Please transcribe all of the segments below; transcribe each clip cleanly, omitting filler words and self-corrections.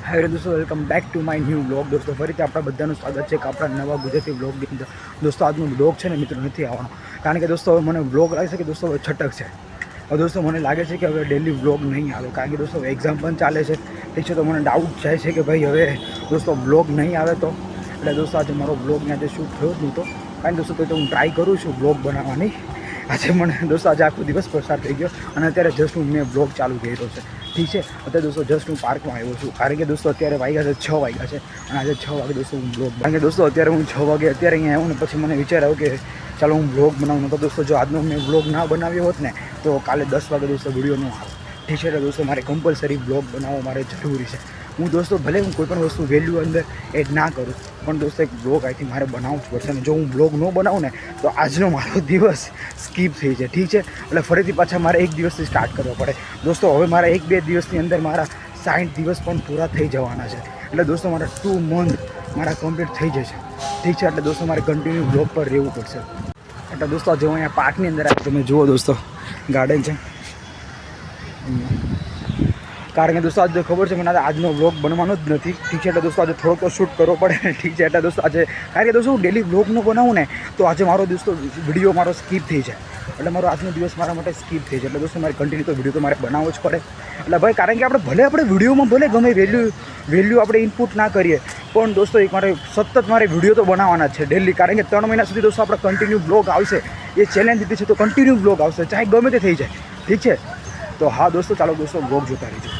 હાય દોસ્તો, welcome back to my new blog. દોસ્તો ફરીથી આપણા બધાનું સ્વાગત છે કે આપણા નવા ગુજરાતી બ્લોગની અંદર. દોસ્તો આજનો બ્લોગ છે ને મિત્રો નથી આવવાનો, કારણ કે દોસ્તો હવે મને બ્લોગ લાગે છે કે દોસ્તો હવે છટક છે. હવે દોસ્તો મને લાગે છે કે હવે ડેલી બ્લોગ નહીં આવે, કારણ કે દોસ્તો એક્ઝામ પણ ચાલે છે. ઠીક છે, તો મને ડાઉટ જાય છે કે ભાઈ હવે દોસ્તો બ્લોગ નહીં આવે તો એટલે દોસ્તો આજે મારો બ્લોગ આજે શૂટ થયો જ નહોતો. કારણ કે દોસ્તો તો હું ટ્રાય કરું છું બ્લોગ બનાવવાની. આજે મને દોસ્તો આજે આખો દિવસ પસાર થઈ ગયો અને અત્યારે જસ્ટ મેં બ્લોગ ચાલુ કર્યો છે. ઠીક છે, અત્યારે દોસ્તો જસ્ટ હું પાર્કમાં આવ્યો છું, કારણ કે દોસ્તો અત્યારે વાગ્યા છે 6 વાગ્યા છે અને આજે 6 વાગે દોસ્તો હું બ્લોગ, કારણ કે દોસ્તો અત્યારે હું 6 વાગે અત્યારે અહીંયા આવ્યો ને પછી મને વિચાર આવ્યો કે ચાલો હું બ્લોગ બનાવું. તો દોસ્તો જો આજનો મેં બ્લોગ ના બનાવ્યો હોત ને તો કાલે 10 વાગે દોસ્તો વિડીયો ન આવે. ઠીક છે, એટલે દોસ્તો મારે કમ્પલસરી બ્લોગ બનાવવો મારે જરૂરી છે. હું દોસ્તો ભલે હું કોઈ પણ વસ્તુ વેલ્યુ અંદર એડ ના કરું, પણ દોસ્તો એક બ્લોગ અહીંથી મારે બનાવવું જ પડશે. અને જો હું બ્લોગ ન બનાવું ને તો આજનો મારો દિવસ સ્કીપ થઈ જાય. ઠીક છે, એટલે ફરીથી પાછા મારે એક દિવસથી સ્ટાર્ટ કરવો પડે. દોસ્તો હવે મારા 1-2 દિવસની અંદર મારા 60 દિવસ પણ પૂરા થઈ જવાના છે. એટલે દોસ્તો મારા 2 મંથ મારા કમ્પ્લીટ થઈ જશે. ઠીક છે, એટલે દોસ્તો મારે કન્ટિન્યુ બ્લોગ પર રહેવું પડશે. એટલે દોસ્તો જો અહીંયા પાર્કની અંદર તમે જુઓ દોસ્તો, ગાર્ડન છે. કારણ કે દોસ્તો આજે ખબર છે મને આજનો બ્લોગ બનવાનો જ નથી. ઠીક છે, એટલે દોસ્તો આજે થોડોક તો શૂટ કરવો પડે. ઠીક છે, એટલે દોસ્તો આજે કારણ કે દોસ્તો હું ડેલી બ્લોગ ન બનાવું ને તો આજે મારો દોસ્તો વિડીયો મારો સ્કીપ થઈ જાય. એટલે મારો આજનો દિવસ મારા માટે સ્કીપ થઈ જાય. એટલે દોસ્તો મારે કન્ટિન્યુ તો વિડીયો તો મારે બનાવવો જ પડે. એટલે ભાઈ કારણ કે આપણે વિડીયોમાં ભલે ગમે વેલ્યુ આપણે ઇનપુટ ના કરીએ, પણ દોસ્તો એક મારે સતત મારે વિડીયો તો બનાવવાના છે ડેલી. કારણ કે 3 મહિના સુધી દોસ્તો આપણે કન્ટિન્યુ બ્લોગ આવશે, એ ચેલેન્જ દીધી છે તો કન્ટિન્યુ બ્લોગ આવશે, ચાહે ગમે તે થઈ જાય. ઠીક છે, તો હા દોસ્તો ચાલો દોસ્તો બ્લોગ જોતા રહીજો.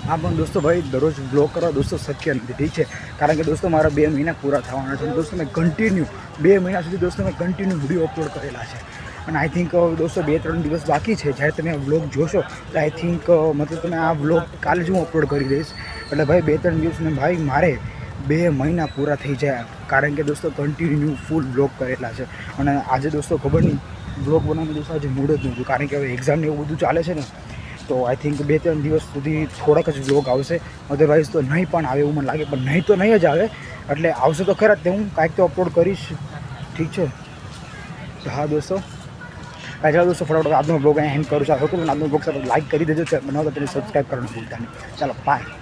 હા પણ દોસ્તો ભાઈ દરરોજ બ્લોગ કરવા દોસ્તો શક્ય નથી. ઠીક છે, કારણ કે દોસ્તો મારા 2 મહિના પૂરા થવાના છે. દોસ્તો મેં કન્ટિન્યુ 2 મહિના સુધી દોસ્તો મેં કન્ટિન્યુ વિડીયો અપલોડ કરેલા છે. અને આઈ થિંક દોસ્તો 2-3 દિવસ બાકી છે. જ્યારે તમે આ વ્લોગ જોશો તો આઈ થિંક મતલબ તમે આ વ્લોગ કાલે જ હું અપલોડ કરી દઈશ. એટલે ભાઈ 2-3 દિવસને ભાઈ મારે 2 મહિના પૂરા થઈ જાય, કારણ કે દોસ્તો કન્ટિન્યુ ફૂલ બ્લોગ કરેલા છે. અને આજે દોસ્તો ખબર નહીં બ્લોગ બનાવવાનું દોસ્તો આજે મૂડ જ નહોતું, કારણ કે હવે એક્ઝામને એવું બધું ચાલે છે ને, તો આઈ થિંક 2-3 દિવસ સુધી થોડાક જ બ્લોગ આવશે. અધરવાઇઝ તો નહીં પણ આવે એવું મને લાગે, પણ નહીં તો નહીં જ આવે. એટલે આવશે તો ખરા જ, હું કાંઈક તો અપલોડ કરીશ. ઠીક છે, તો હા દોસ્તો ચાલો દોસ્તો ફટાફટ આજનો બ્લોગ અહીંયા એન્ડ કરું છું. આજનો બ્લોગ સાથે લાઈક કરી દેજો, બનાવો તો તેને સબસ્ક્રાઈબ કરવાનું ભૂલતા નહીં. ચાલો બાય.